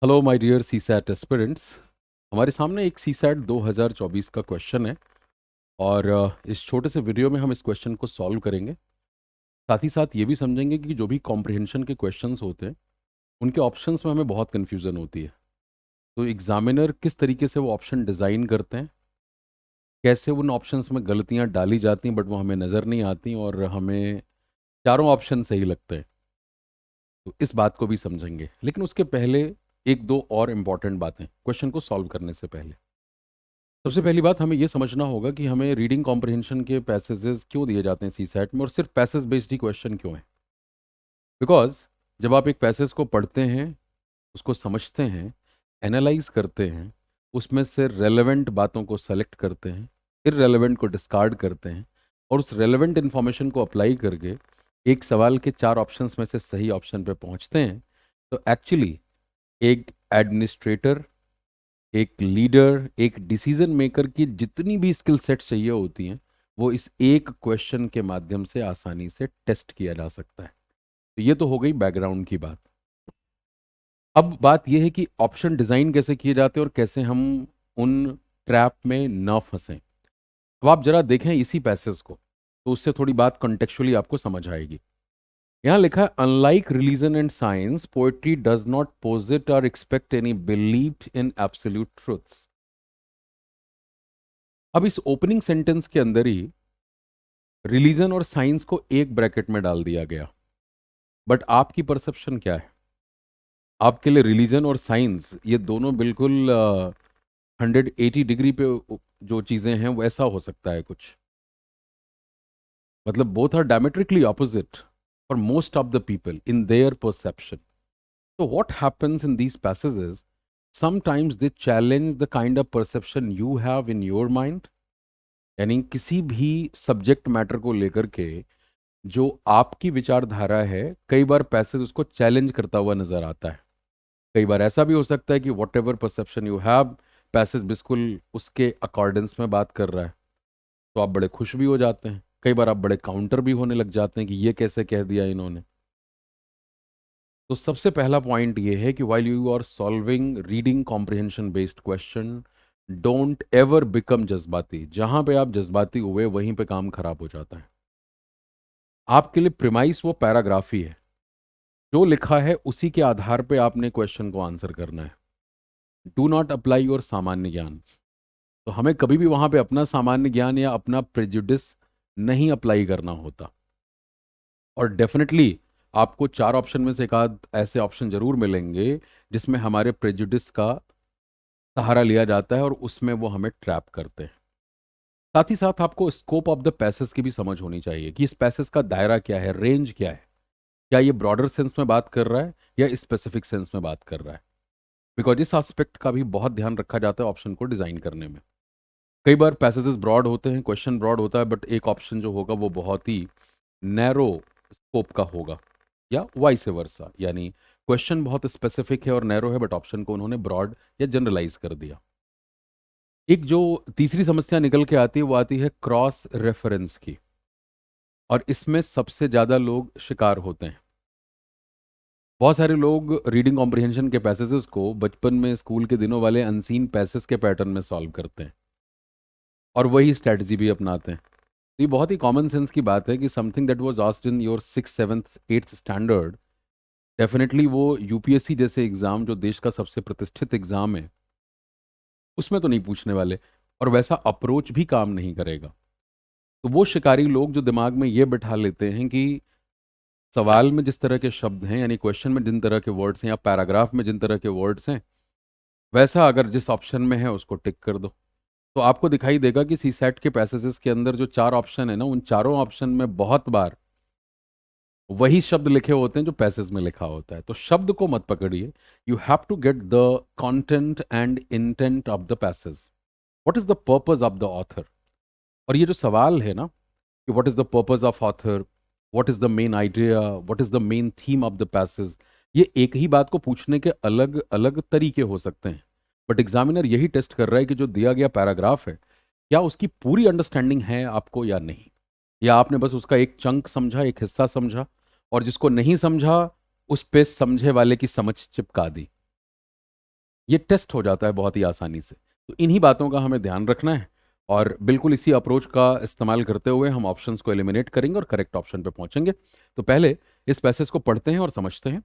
Hello my dear CSAT aspirants. हमारे सामने एक सीसैट 2024 का क्वेश्चन है और इस छोटे से वीडियो में हम इस क्वेश्चन को सॉल्व करेंगे। साथ ही साथ ये भी समझेंगे कि जो भी कॉम्प्रिहेंशन के क्वेश्चंस होते हैं उनके ऑप्शंस में हमें बहुत कन्फ्यूज़न होती है। तो एग्जामिनर किस तरीके से वो ऑप्शन डिज़ाइन करते हैं, कैसे उन ऑप्शंस में गलतियाँ डाली जाती हैं बट वो हमें नज़र नहीं आती और हमें चारों ऑप्शन सही लगते हैं। तो इस बात को भी समझेंगे, लेकिन उसके पहले एक दो और इम्पॉर्टेंट बातें क्वेश्चन को सॉल्व करने से पहले। सबसे पहली बात हमें यह समझना होगा कि हमें रीडिंग कॉम्प्रिहेंशन के पैसेजेस क्यों दिए जाते हैं सीसैट में, और सिर्फ पैसेज बेस्ड ही क्वेश्चन क्यों है। बिकॉज जब आप एक पैसेज को पढ़ते हैं, उसको समझते हैं, एनालाइज करते हैं, उसमें से रेलेवेंट बातों को सेलेक्ट करते हैं, इररेलेवेंट को डिस्कार्ड करते हैं और उस रेलेवेंट इंफॉर्मेशन को अप्लाई करके एक सवाल के चार ऑप्शंस में से सही ऑप्शन पे पहुंचते हैं, तो एक्चुअली एक एडमिनिस्ट्रेटर, एक लीडर, एक डिसीजन मेकर की जितनी भी स्किल सेट चाहिए होती हैं वो इस एक क्वेश्चन के माध्यम से आसानी से टेस्ट किया जा सकता है। तो ये तो हो गई बैकग्राउंड की बात। अब बात यह है कि ऑप्शन डिजाइन कैसे किए जाते हैं और कैसे हम उन ट्रैप में ना फंसें। अब आप जरा देखें इसी पैसेज को, तो उससे थोड़ी बात कॉन्टेक्चुअली आपको समझ आएगी। यहां लिखा है, unlike religion and science, poetry does not posit और expect any believe in absolute truths. अब इस ओपनिंग सेंटेंस के अंदर ही रिलीजन और साइंस को एक ब्रैकेट में डाल दिया गया। बट आपकी परसेप्शन क्या है? आपके लिए रिलीजन और साइंस ये दोनों बिल्कुल 180 डिग्री पे जो चीजें हैं वैसा हो सकता है कुछ, मतलब both are diametrically opposite for most of the people in their perception. So what happens in these passages? Sometimes they challenge the kind of perception you have in your mind. यानी किसी भी सब्जेक्ट मैटर को लेकर के जो आपकी विचारधारा है, कई बार पैसेज उसको चैलेंज करता हुआ नजर आता है। कई बार ऐसा भी हो सकता है कि what ever perception you have, passage बिल्कुल उसके अकॉर्डेंस में बात कर रहा है, तो आप बड़े खुश भी हो जाते हैं। कई बार आप बड़े काउंटर भी होने लग जाते हैं कि ये कैसे कह दिया इन्होंने। तो सबसे पहला पॉइंट ये है कि while you are solving reading comprehension based question, don't ever become जज्बाती। जहां पे आप जज्बाती हुए वहीं पे काम खराब हो जाता है। आपके लिए प्रिमाइस वो पैराग्राफ ही है, जो लिखा है उसी के आधार पे आपने क्वेश्चन को आंसर करना है। डू नॉट अप्लाई योर सामान्य ज्ञान। तो हमें कभी भी वहां पे अपना सामान्य ज्ञान या अपना प्रेजुडिस नहीं अप्लाई करना होता। और डेफिनेटली आपको चार ऑप्शन में से एक आध ऐसे ऑप्शन जरूर मिलेंगे जिसमें हमारे प्रेजुडिस का सहारा लिया जाता है और उसमें वो हमें ट्रैप करते हैं। साथ ही साथ आपको स्कोप ऑफ द पैसेज की भी समझ होनी चाहिए कि इस पैसेज का दायरा क्या है, रेंज क्या है। क्या ये ब्रॉडर सेंस में बात कर रहा है या स्पेसिफिक सेंस में बात कर रहा है? बिकॉज इस एस्पेक्ट का भी बहुत ध्यान रखा जाता है ऑप्शन को डिजाइन करने में। कई बार पैसेजेस ब्रॉड होते हैं, क्वेश्चन ब्रॉड होता है, बट एक ऑप्शन जो होगा वो बहुत ही नैरो स्कोप का होगा, या वाइस वर्सा, यानी क्वेश्चन बहुत स्पेसिफिक है और नैरो है बट ऑप्शन को उन्होंने ब्रॉड या जनरलाइज कर दिया। एक जो तीसरी समस्या निकल के आती है वो आती है क्रॉस रेफरेंस की, और इसमें सबसे ज्यादा लोग शिकार होते हैं। बहुत सारे लोग रीडिंग कॉम्प्रिहेंशन के पैसेजेस को बचपन में स्कूल के दिनों वाले अनसीन पैसेज के पैटर्न में सॉल्व करते हैं और वही स्ट्रैटेजी भी अपनाते हैं। तो ये बहुत ही कॉमन सेंस की बात है कि something that was asked in your 6th 7th 8th standard, definitely वो यूपीएससी जैसे एग्जाम जो देश का सबसे प्रतिष्ठित एग्जाम है उसमें तो नहीं पूछने वाले, और वैसा अप्रोच भी काम नहीं करेगा। तो वो शिकारी लोग जो दिमाग में ये बिठा लेते हैं कि सवाल में जिस तरह के शब्द हैं, यानी क्वेश्चन में जिन तरह के वर्ड्स हैं या पैराग्राफ में जिन तरह के वर्ड्स हैं, वैसा अगर जिस ऑप्शन में है उसको टिक कर दो, तो आपको दिखाई देगा कि सी सेट के पैसेजेस के अंदर जो चार ऑप्शन है ना, उन चारों ऑप्शन में बहुत बार वही शब्द लिखे होते हैं जो पैसेज में लिखा होता है। तो शब्द को मत पकड़िए, you have to get the content and intent of the passage. What is the purpose of the author? और ये जो सवाल है ना कि what is the purpose of author, what is the main idea, what is the main theme of the passage, ये एक ही बात को पूछने के अलग अलग तरीके हो सकते हैं। बट एग्जामिनर यही टेस्ट कर रहा है कि जो दिया गया पैराग्राफ है क्या उसकी पूरी अंडरस्टैंडिंग है आपको या नहीं, या आपने बस उसका एक चंक समझा, एक हिस्सा समझा, और जिसको नहीं समझा उस पे समझे वाले की समझ चिपका दी। ये टेस्ट हो जाता है बहुत ही आसानी से। तो इन्हीं बातों का हमें ध्यान रखना है और बिल्कुल इसी अप्रोच का इस्तेमाल करते हुए हम ऑप्शंस को एलिमिनेट करेंगे और करेक्ट ऑप्शन पे पहुंचेंगे। तो पहले इस पैसेज को पढ़ते हैं और समझते हैं।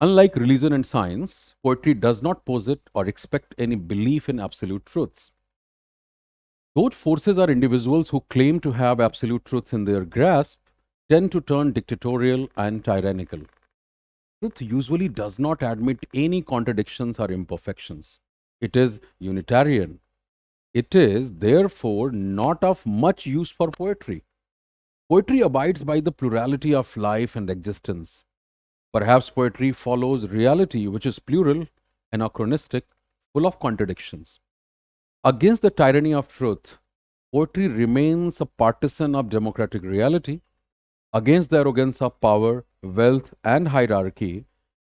Unlike religion and science, poetry does not posit or expect any belief in absolute truths. Those forces or individuals who claim to have absolute truths in their grasp tend to turn dictatorial and tyrannical. Truth usually does not admit any contradictions or imperfections. It is unitarian. It is, therefore, not of much use for poetry. Poetry abides by the plurality of life and existence. Perhaps poetry follows reality, which is plural, anachronistic, full of contradictions. Against the tyranny of truth, poetry remains a partisan of democratic reality. Against the arrogance of power, wealth, and hierarchy,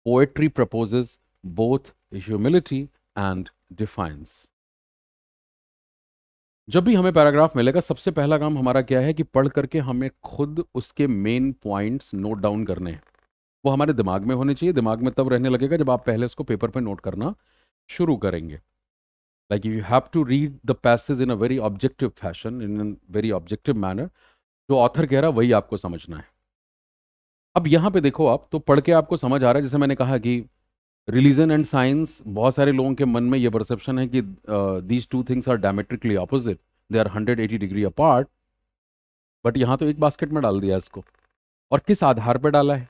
poetry proposes both humility and defiance. जब भी हमें paragraph मिलेगा, सबसे पहला काम हमारा क्या है कि पढ़ करके हमें खुद उसके मेन पॉइंट्स नोट डाउन करने हैं। वो हमारे दिमाग में होने चाहिए। दिमाग में तब रहने लगेगा जब आप पहले उसको पेपर पे नोट करना शुरू करेंगे। Like you have to read the passage in a very objective fashion, in a very objective manner. जो ऑथर कह रहा है वही आपको समझना है। अब यहाँ पे देखो, आप तो पढ़ के आपको समझ आ रहा है, जैसे मैंने कहा कि रिलीजन एंड साइंस, बहुत सारे लोगों के मन में ये परसेप्शन है कि these two things are diametrically opposite, they are 180 degree apart. But यहाँ तो एक बास्केट में डाल दिया इसको। और किस आधार पर डाला है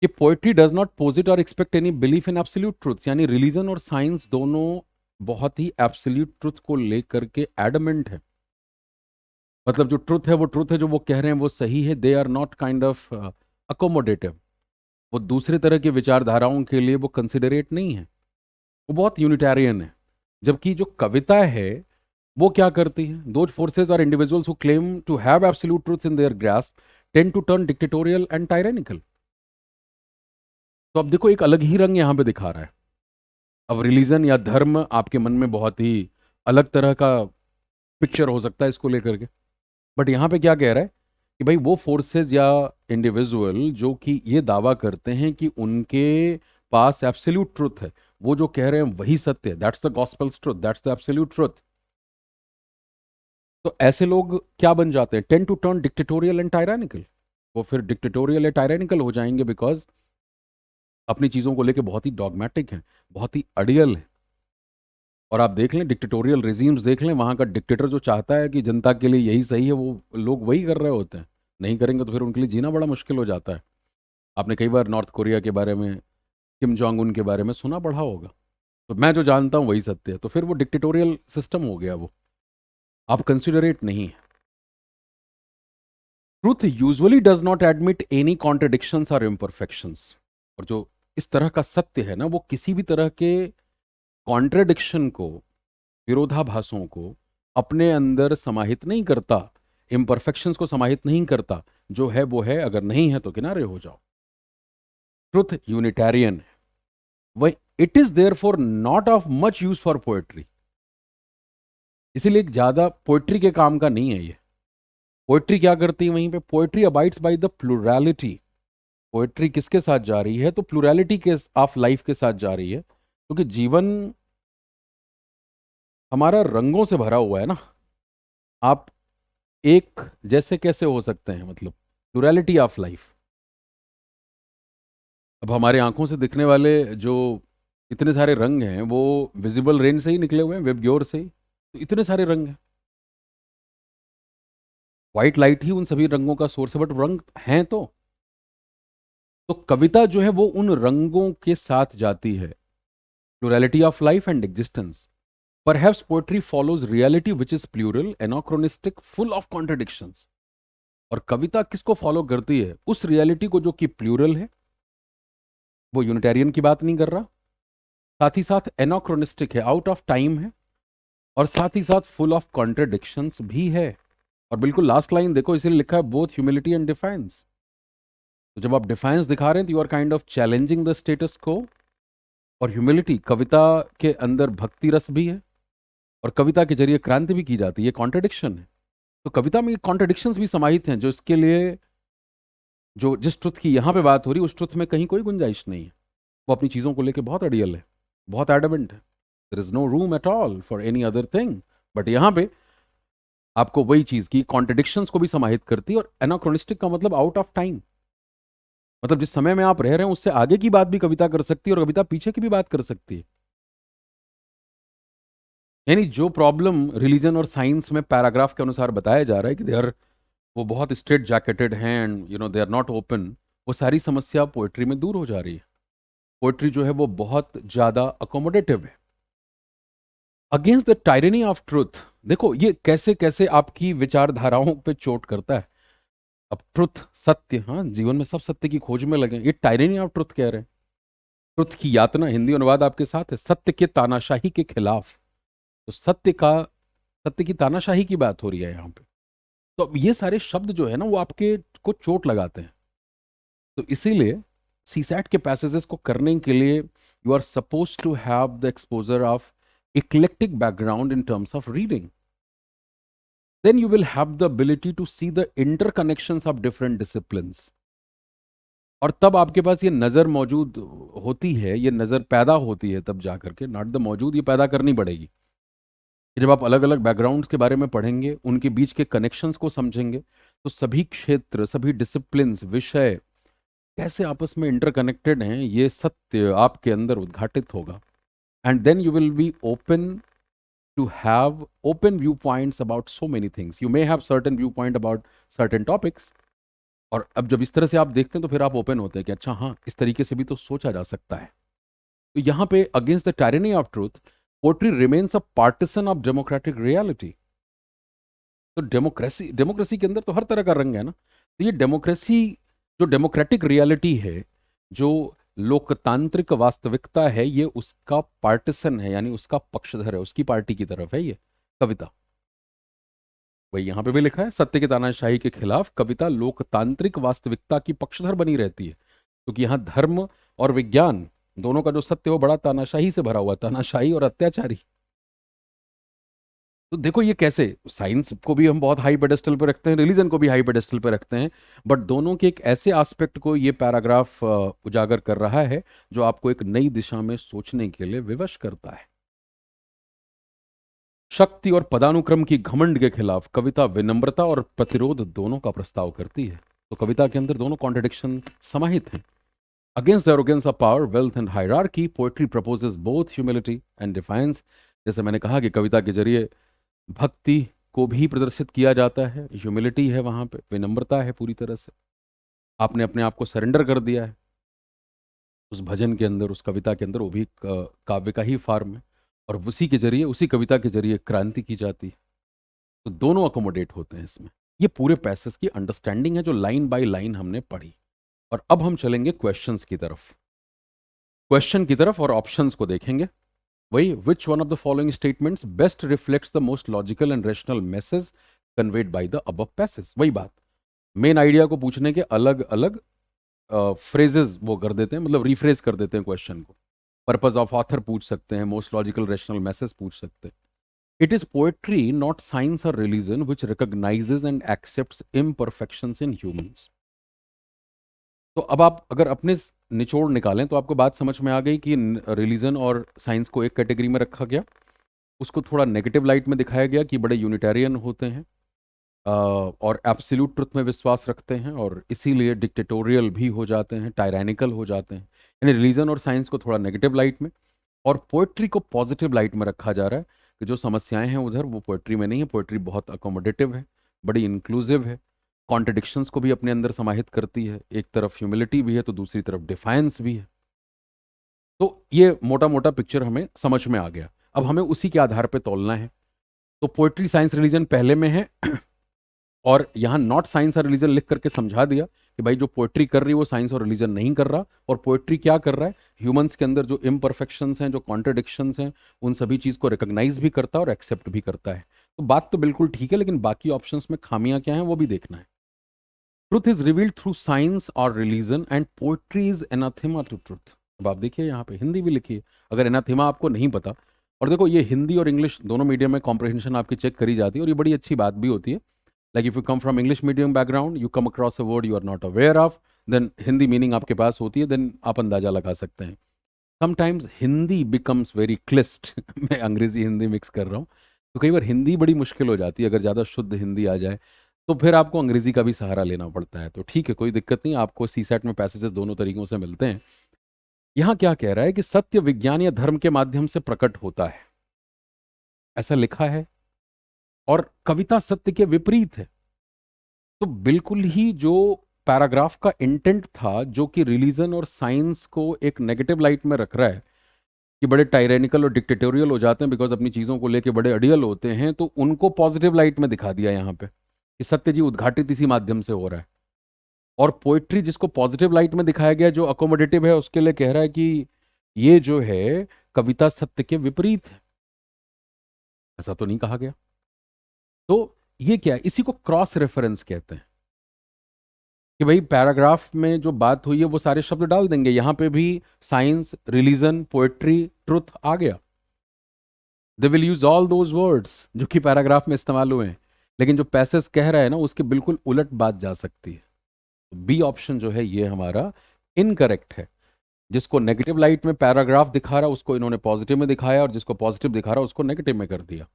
कि पोएट्री डज नॉट पोजिट और expect any belief in absolute truths, यानी रिलीजन और साइंस दोनों बहुत ही एब्सोल्यूट ट्रुथ को लेकर के एडमेंट है। मतलब जो ट्रुथ है वो ट्रुथ है, जो वो कह रहे हैं वो सही है। They are not kind of accommodative. वो दूसरे तरह की विचारधाराओं के लिए वो कंसिडरेट नहीं है। वो बहुत यूनिटेरियन है। जबकि जो कविता है वो क्या करती है? Those forces are individuals who claim to have absolute truths in their grasp tend to turn dictatorial and tyrannical. तो अब देखो, एक अलग ही रंग यहां पे दिखा रहा है। अब रिलीजन या धर्म आपके मन में बहुत ही अलग तरह का पिक्चर हो सकता है इसको लेकर के। बट यहां पे क्या कह रहा है कि भाई वो फोर्सेस या इंडिविजुअल जो कि ये दावा करते हैं कि उनके पास एब्सोल्यूट ट्रुथ है, वो जो कह रहे हैं वही सत्य है। That's the gospels truth, that's the absolute truth. तो ऐसे लोग क्या बन जाते हैं? Tend to turn dictatorial and tyrannical. वो फिर डिक्टेटोरियल या टायरानिकल हो जाएंगे बिकॉज अपनी चीजों को लेके बहुत ही डॉगमेटिक हैं, बहुत ही अड़ियल है। और आप देख लें डिक्टेटोरियल रेजिम्स देख लें, वहां का डिक्टेटर जो चाहता है कि जनता के लिए यही सही है, वो लोग वही कर रहे होते हैं। नहीं करेंगे तो फिर उनके लिए जीना बड़ा मुश्किल हो जाता है। आपने कई बार नॉर्थ कोरिया के बारे में, किम जोंग उन के बारे में सुना पढ़ा होगा। तो मैं जो जानता हूं वही सत्य है। तो फिर वो डिक्टेटोरियल सिस्टम हो गया, वो आप कंसिडरेट नहीं है। Truth usually does not admit any contradictions और इम्परफेक्शंस। और जो इस तरह का सत्य है ना, वो किसी भी तरह के कॉन्ट्रडिक्शन को, विरोधाभासों को अपने अंदर समाहित नहीं करता, इम्परफेक्शंस को समाहित नहीं करता। जो है वो है, अगर नहीं है तो किनारे हो जाओ। ट्रुथ यूनिटेरियन है। वह it is there for not of much use for poetry. इसीलिए ज्यादा पोएट्री के काम का नहीं है ये। पोएट्री क्या करती है वहीं पे? Poetry abides by the plurality. Poetry किसके साथ जा रही है? तो प्लुरैलिटी के ऑफ लाइफ के साथ जा रही है, क्योंकि जीवन हमारा रंगों से भरा हुआ है ना। आप एक जैसे कैसे हो सकते हैं? मतलब प्लुरैलिटी ऑफ लाइफ। अब हमारे आंखों से दिखने वाले जो इतने सारे रंग हैं वो विजिबल रेंज से ही निकले हुए हैं, वेबग्योर से ही। तो इतने सारे रंग हैं। व्हाइट लाइट ही उन सभी रंगों का सोर्स है, बट रंग हैं तो कविता जो है वो उन रंगों के साथ जाती है। Plurality of life and existence. Perhaps poetry follows reality which is plural, anachronistic, full of contradictions. और कविता किसको फॉलो करती है? उस रियलिटी को जो कि प्लूरल है, वो यूनिटेरियन की बात नहीं कर रहा, साथ ही साथ एनाक्रोनिस्टिक है, आउट ऑफ टाइम है, और साथ ही साथ फुल ऑफ कॉन्ट्रडिक्शंस भी है। और बिल्कुल लास्ट लाइन देखो, इसीलिए लिखा है बोथ ह्यूमिलिटी एंड डिफाइंस। तो जब आप डिफाइंस दिखा रहे हैं तो you are kind of challenging the status quo. और ह्यूमिलिटी, कविता के अंदर भक्ति रस भी है और कविता के जरिए क्रांति भी की जाती है। कॉन्ट्रडिक्शन है, तो कविता में कॉन्ट्रडिक्शंस भी समाहित हैं, जो इसके लिए जो जिस ट्रुथ की यहाँ पे बात हो रही है उस ट्रुथ में कहीं कोई गुंजाइश नहीं है। वो अपनी चीज़ों को लेकर बहुत अड़ियल है। बहुत एडमेंट है, there is no room at all for any other thing. But यहाँ पे आपको वही चीज की कॉन्ट्रडिक्शंस को भी समाहित करती है। और एनाक्रोनिस्टिक का मतलब आउट ऑफ टाइम, मतलब जिस समय में आप रह रहे हैं उससे आगे की बात भी कविता कर सकती है और कविता पीछे की भी बात कर सकती है। यानी जो प्रॉब्लम रिलीजन और साइंस में पैराग्राफ के अनुसार बताया जा रहा है कि दे आर, वो बहुत स्ट्रेट जैकेटेड हैं and they are not open, वो सारी समस्या पोएट्री में दूर हो जा रही है। पोएट्री जो है वो बहुत ज्यादा अकोमोडेटिव है। Against the tyranny of truth, देखो ये कैसे कैसे आपकी विचारधाराओं पे चोट करता है। अब ट्रुथ, सत्य, हाँ जीवन में सब सत्य की खोज में लगे, ये टायरनी ऑफ ट्रुथ कह रहे हैं। ट्रुथ की यातना, हिंदी अनुवाद आपके साथ है, सत्य के तानाशाही के खिलाफ। तो सत्य की तानाशाही की बात हो रही है यहाँ पे। तो अब ये सारे शब्द जो है ना वो आपके को चोट लगाते हैं। तो इसीलिए सीसैट के पैसेजेस को करने के लिए you are suppose to have the exposure of eclectic background in terms of reading. then you will have the ability to see the interconnections of different disciplines। और तब आपके पास ये नज़र मौजूद होती है, ये नज़र पैदा होती है तब जाकर के, नॉट द मौजूद, ये पैदा करनी पड़ेगी कि जब आप अलग अलग बैकग्राउंड्स के बारे में पढ़ेंगे, उनके बीच के कनेक्शंस को समझेंगे, तो सभी क्षेत्र, सभी डिसिप्लिन्स, विषय कैसे आपस में इंटरकनेक्टेड हैं, ये सत्य आपके अंदर उद्घाटित होगा। And then you will be open to have open viewpoints about so many things। You may have certain viewpoint about certain topics। और अब जब इस तरह से आप देखते हैं तो फिर आप ओपन होते हैं कि अच्छा हाँ, इस तरीके से भी तो सोचा जा सकता है। तो यहाँ पे against the tyranny of truth, poetry remains a partisan of democratic reality. तो डेमोक्रेसी, डेमोक्रेसी के अंदर तो हर तरह का रंग है ना। तो ये डेमोक्रेसी, जो डेमोक्रेटिक रियलिटी है, जो लोकतांत्रिक वास्तविकता है, ये उसका पार्टिसन है, यानी उसका पक्षधर है, उसकी पार्टी की तरफ है ये कविता। वही यहां पे भी लिखा है, सत्य की तानाशाही के खिलाफ कविता लोकतांत्रिक वास्तविकता की पक्षधर बनी रहती है। क्योंकि यहाँ धर्म और विज्ञान दोनों का जो सत्य हो बड़ा तानाशाही से भरा हुआ, तानाशाही और अत्याचारी। तो देखो ये कैसे, साइंस को भी हम बहुत हाई पेडेस्टल पे रखते हैं, रिलीजन को भी हाई पेडेस्टल पे रखते हैं, बट दोनों के एक ऐसे एस्पेक्ट को ये पैराग्राफ उजागर कर रहा है जो आपको एक नई दिशा में सोचने के लिए विवश करता है। शक्ति और पदानुक्रम की घमंड के खिलाफ कविता विनम्रता और प्रतिरोध दोनों का प्रस्ताव करती है। तो कविता के अंदर दोनों कॉन्ट्रडिक्शन समाहित हैं। Against the arrogance of power, wealth and hierarchy, poetry proposes both humility and defines. जैसे मैंने कहा कि कविता के जरिए भक्ति को भी प्रदर्शित किया जाता है, ह्यूमिलिटी है वहां पे, विनम्रता है, पूरी तरह से आपने अपने आप को सरेंडर कर दिया है उस भजन के अंदर, उस कविता के अंदर, वो भी काव्य का ही फॉर्म है। और उसी के जरिए, उसी कविता के जरिए क्रांति की जाती है। तो दोनों अकोमोडेट होते हैं इसमें। ये पूरे पैसेज की अंडरस्टैंडिंग है जो लाइन बाय लाइन हमने पढ़ी। और अब हम चलेंगे क्वेश्चंस की तरफ, क्वेश्चन की तरफ और ऑप्शंस को देखेंगे। वही, which one of the following statements best reflects the most logical and rational message conveyed by the above passage. वही बात, मेन आइडिया को पूछने के अलग अलग फ्रेजेस वो कर देते हैं, मतलब रिफ्रेज कर देते हैं क्वेश्चन को। पर्पज ऑफ ऑथर पूछ सकते हैं, मोस्ट लॉजिकल रेशनल मैसेज पूछ सकते हैं। It is poetry not science और religion which recognizes and accepts imperfections in humans. तो अब आप अगर अपने निचोड़ निकालें तो आपको बात समझ में आ गई कि रिलीजन और साइंस को एक कैटेगरी में रखा गया, उसको थोड़ा नेगेटिव लाइट में दिखाया गया कि बड़े यूनिटेरियन होते हैं और एब्सोल्यूट ट्रुथ में विश्वास रखते हैं, और इसीलिए डिक्टेटोरियल भी हो जाते हैं, टायरैनिकल हो जाते हैं। यानी रिलीजन और साइंस को थोड़ा नेगेटिव लाइट में, और पोएट्री को पॉजिटिव लाइट में रखा जा रहा है कि जो समस्याएं हैं उधर वो पोएट्री में नहीं है। पोएट्री बहुत अकोमोडेटिव है, बड़ी इंक्लूसिव है, कॉन्ट्रडिक्शंस को भी अपने अंदर समाहित करती है। एक तरफ ह्यूमिलिटी भी है तो दूसरी तरफ डिफायंस भी है। तो ये मोटा मोटा पिक्चर हमें समझ में आ गया। अब हमें उसी के आधार पर तोलना है। तो पोएट्री साइंस रिलीजन पहले में है और यहाँ नॉट साइंस और रिलीजन लिख करके समझा दिया कि भाई जो पोएट्री कर रही है वो साइंस और रिलीजन नहीं कर रहा। और पोएट्री क्या कर रहा है, ह्यूमंस के अंदर जो इम्परफेक्शंस हैं, जो कॉन्ट्रडिक्शंस हैं, उन सभी चीज़ को रिकॉग्नाइज भी करता है और एक्सेप्ट भी करता है। तो बात तो बिल्कुल ठीक है, लेकिन बाकी ऑप्शंस में खामियां क्या हैं वो भी देखना है। Truth is revealed through science और religion and poetry is anathema to truth. अब आप देखिए यहाँ पे हिंदी भी लिखी है, अगर एनाथेमा आपको नहीं पता। और देखो ये हिंदी और इंग्लिश दोनों मीडियम में कॉम्प्रिहेंशन आपकी चेक करी जाती है, और ये बड़ी अच्छी बात भी होती है। Like if you come from English medium background, you come across a word you are not aware of, then Hindi meaning आपके पास होती है, then आप अंदाजा लगा सकते हैं। समटाइम्स हिंदी बिकम्स वेरी क्लिस्ट मैं अंग्रेजी हिंदी मिक्स कर रहा हूँ, तो कई बार हिंदी बड़ी मुश्किल हो जाती है। अगर ज़्यादा शुद्ध हिंदी आ जाए तो फिर आपको अंग्रेजी का भी सहारा लेना पड़ता है। तो ठीक है, कोई दिक्कत नहीं, आपको सीसैट में पैसेजेस दोनों तरीकों से मिलते हैं। यहाँ क्या कह रहा है कि सत्य विज्ञान या धर्म के माध्यम से प्रकट होता है, ऐसा लिखा है, और कविता सत्य के विपरीत है। तो बिल्कुल ही जो पैराग्राफ का इंटेंट था, जो कि रिलीजन और साइंस को एक नेगेटिव लाइट में रख रहा है कि बड़े टायरेनिकल और डिक्टेटोरियल हो जाते हैं बिकॉज अपनी चीज़ों को लेके बड़े अड़ियल होते हैं, तो उनको पॉजिटिव लाइट में दिखा दिया यहाँ पे कि सत्य जी उद्घाटित इसी माध्यम से हो रहा है। और पोइट्री जिसको पॉजिटिव लाइट में दिखाया गया, जो अकोमोडेटिव है, उसके लिए कह रहा है कि ये जो है कविता सत्य के विपरीत है। ऐसा तो नहीं कहा गया। तो ये क्या है, इसी को क्रॉस रेफरेंस कहते हैं कि भाई पैराग्राफ में जो बात हुई है वो सारे शब्द डाल देंगे, यहां पे भी साइंस, रिलीजन, पोएट्री, ट्रुथ आ गया। They will use all those words जो कि पैराग्राफ में इस्तेमाल हुए हैं, लेकिन जो पैसेज कह रहा है ना उसके बिल्कुल उलट बात जा सकती है। बी ऑप्शन जो है ये हमारा इनकरेक्ट है। जिसको नेगेटिव लाइट में पैराग्राफ दिखा रहा उसको इन्होंने पॉजिटिव में दिखाया, और जिसको पॉजिटिव दिखा रहा उसको नेगेटिव में कर दिया।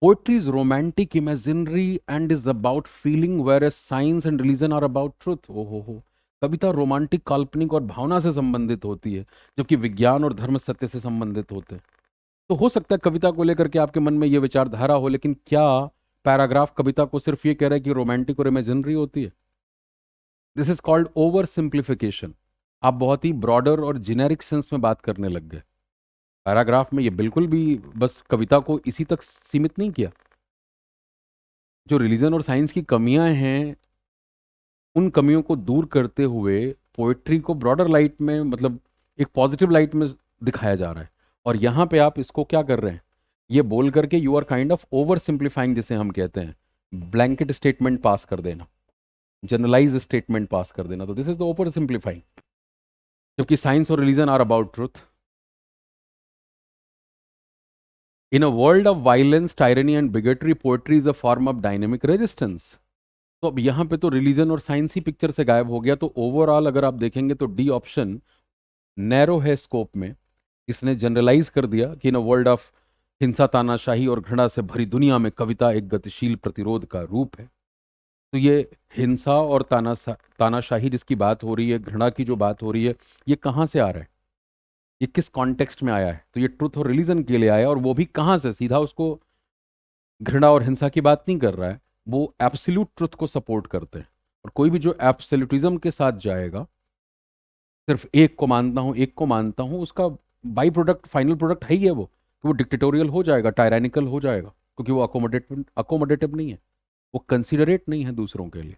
Poetry is romantic, imaginary, and is about feeling, whereas science and religion are about truth. हो। कविता रोमांटिक, काल्पनिक और भावना से संबंधित होती है, जबकि विज्ञान और धर्म सत्य से संबंधित होते हैं। तो हो सकता है कविता को लेकर के आपके मन में ये विचारधारा हो, लेकिन क्या पैराग्राफ कविता को सिर्फ ये कह रहा है कि रोमांटिक और इमेजिनरी होती है? This is called over simplification. आप बहुत ही ब्रॉडर और जेनेरिक सेंस में बात करने लग गए। पैराग्राफ में ये बिल्कुल भी बस कविता को इसी तक सीमित नहीं किया। जो रिलीजन और साइंस की कमियां हैं, उन कमियों को दूर करते हुए पोएट्री को ब्रॉडर लाइट में, मतलब एक पॉजिटिव लाइट में दिखाया जा रहा है। और यहाँ पे आप इसको क्या कर रहे हैं, ये बोल करके you are kind of oversimplifying, जिसे हम कहते हैं ब्लैंकेट स्टेटमेंट पास कर देना, जनरलाइज स्टेटमेंट पास कर देना। तो this is the oversimplifying, जबकि साइंस और religion are about truth. In a world of violence, tyranny and bigotry, poetry is a form of dynamic resistance. तो अब यहाँ पे तो रिलीजन और साइंस ही पिक्चर से गायब हो गया। तो ओवरऑल अगर आप देखेंगे तो डी ऑप्शन नैरो है स्कोप में। इसने जनरलाइज कर दिया कि इन अ वर्ल्ड ऑफ हिंसा, तानाशाही और घृणा से भरी दुनिया में कविता एक गतिशील प्रतिरोध का रूप है। तो ये हिंसा और तानाशाही जिसकी बात हो रही है, घृणा की जो बात हो रही है, ये कहाँ से आ रहा है, ये किस कॉन्टेक्स्ट में आया है? तो ये ट्रुथ और रिलीजन के लिए आया, और वो भी कहाँ से? सीधा उसको घृणा और हिंसा की बात नहीं कर रहा है, वो एब्सोल्यूट ट्रुथ को सपोर्ट करते हैं। और कोई भी जो एब्सोल्यूटिज्म के साथ जाएगा, सिर्फ एक को मानता हूं, एक को मानता हूं, उसका बाई प्रोडक्ट, फाइनल प्रोडक्ट है ही है वो, कि वो डिक्टेटोरियल हो जाएगा, टायरानिकल हो जाएगा, क्योंकि वो अकोमोडेटिव नहीं है, वो कंसिडरेट नहीं है दूसरों के लिए।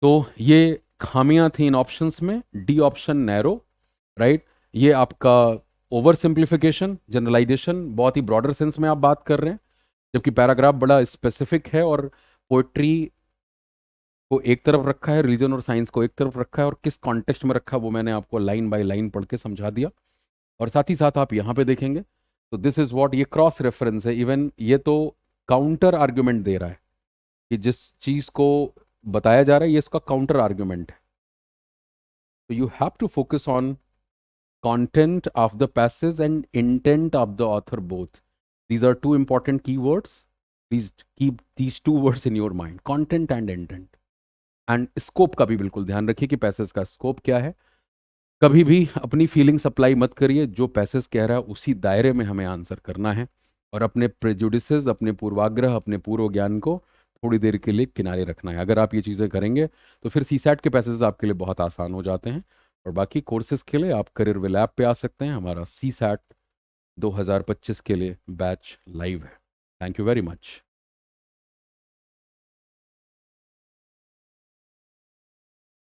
तो ये खामियां थी इन ऑप्शंस में। D option narrow, right. ये आपका ओवर सिंप्लीफिकेशन, जनरलाइजेशन, बहुत ही ब्रॉडर सेंस में आप बात कर रहे हैं, जबकि पैराग्राफ बड़ा स्पेसिफिक है, और पोएट्री को एक तरफ रखा है, रिलीजन और साइंस को एक तरफ रखा है, और किस कॉन्टेक्स्ट में रखा है वो मैंने आपको लाइन बाय लाइन पढ़ के समझा दिया। और साथ ही साथ आप यहाँ पे देखेंगे तो दिस इज व्हाट, ये क्रॉस रेफरेंस है। इवन ये तो काउंटर आर्ग्यूमेंट दे रहा है कि जिस चीज को बताया जा रहा है ये इसका काउंटर आर्ग्यूमेंट है। तो you have to focus on content of the passage and intent of the author both. These are two important keywords. Please keep these two words in your mind, content and intent. And scope का भी बिल्कुल ध्यान रखिए कि passage का scope क्या है। कभी भी अपनी फीलिंग सप्लाई मत करिए, जो पैसेज कह रहा है उसी दायरे में हमें आंसर करना है, और अपने प्रेजुडिसेस, अपने पूर्वाग्रह, अपने पूर्व ज्ञान को थोड़ी देर के लिए किनारे रखना है। अगर आप ये चीज़ें करेंगे तो फिर सीसैट के पैसेज आपके लिए बहुत आसान हो जाते हैं। और बाकी कोर्सेज के लिए आप करियर विल ऐप पे आ सकते हैं। हमारा सीसैट 2025 के लिए बैच लाइव है। Thank you very much.